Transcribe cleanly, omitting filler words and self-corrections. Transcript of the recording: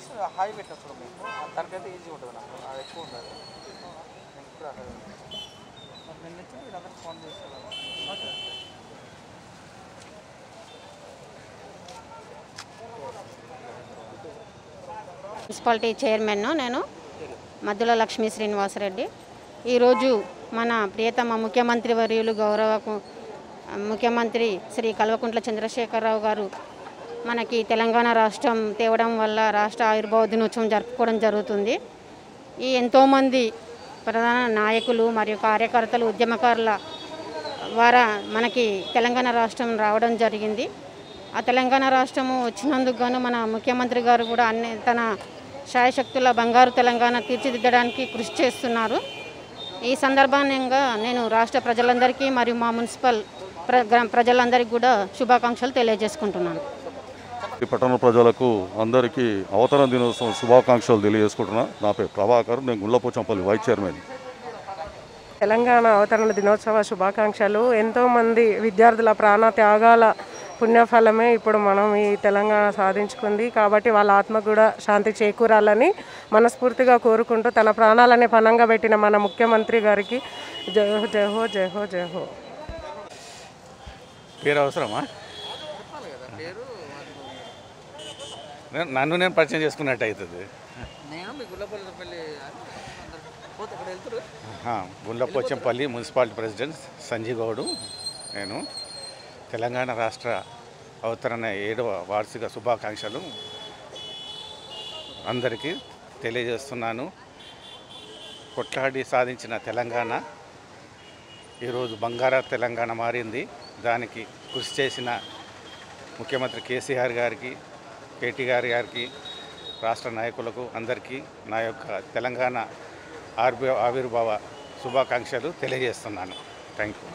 Just హాయి పెట్టిన చూడ మీకు దానికైతే ఈజీ ఉంటుంది నాకు అది ఎక్కువ ఉండదు నేను ఇప్పుడు నేను నచ్చి మీరు అందరికి ఫోన్ చేస్తాను ఓకే మున్సిపాలిటీ చైర్మన్ నేను మద్దుల లక్ష్మీ శ్రీనివాసరెడ్డి. ఈరోజు మన ప్రియతమ ముఖ్యమంత్రి వర్యులు గౌరవ ముఖ్యమంత్రి శ్రీ కల్వకుంట్ల చంద్రశేఖరరావు గారు మనకి తెలంగాణ రాష్ట్రం తేవడం వల్ల రాష్ట్ర ఆవిర్భావ దినోత్సవం జరుపుకోవడం జరుగుతుంది. ఈ ఎంతోమంది ప్రధాన నాయకులు మరియు కార్యకర్తలు ఉద్యమకారుల ద్వారా మనకి తెలంగాణ రాష్ట్రం రావడం జరిగింది. ఆ తెలంగాణ రాష్ట్రము వచ్చినందుకు గాను మన ముఖ్యమంత్రి గారు కూడా తన శాయశక్తుల బంగారు తెలంగాణ తీర్చిదిద్దడానికి కృషి చేస్తున్నారు. ఈ సందర్భంగా నేను రాష్ట్ర ప్రజలందరికీ మరియు మా మున్సిపల్ ప్రజలందరికీ కూడా శుభాకాంక్షలు తెలియజేసుకుంటున్నాను. ఈ పట్టణ ప్రజలకు అందరికీ అవతరణ దినోత్సవం శుభాకాంక్షలు తెలియజేసుకుంటున్నా. నా పేరు ప్రభాకర్, నేను గుండ్లపోచంపల్లి వైస్ చైర్మన్. తెలంగాణ అవతరణ దినోత్సవ శుభాకాంక్షలు. ఎంతోమంది విద్యార్థుల ప్రాణ త్యాగాల పుణ్యఫలమే ఇప్పుడు మనం ఈ తెలంగాణ సాధించుకుంది. కాబట్టి వాళ్ళ ఆత్మకు కూడా శాంతి చేకూరాలని మనస్ఫూర్తిగా కోరుకుంటూ తన ప్రాణాలనే పణంగా పెట్టిన మన ముఖ్యమంత్రి గారికి జయహో జయహో జయహో జయహో. పేరు అవసరమా? నన్ను నేను పరిచయం చేసుకున్నట్టు అవుతుంది. గుండ్లపోచంపల్లి మున్సిపాలిటీ ప్రెసిడెంట్ సంజయ్ గౌడు. నేను తెలంగాణ రాష్ట్ర అవతరణ 7వ వార్షిక శుభాకాంక్షలు అందరికీ తెలియజేస్తున్నాను. కొట్లాడి సాధించిన తెలంగాణ ఈరోజు బంగారు తెలంగాణ మారింది. దానికి కృషి చేసిన ముఖ్యమంత్రి కేసీఆర్ గారికి, కేటీఆర్ గారికి, రాష్ట్ర నాయకులకు అందరికీ నా యొక్క తెలంగాణ ఆవిర్భావ శుభాకాంక్షలు తెలియజేస్తున్నాను. Thank you.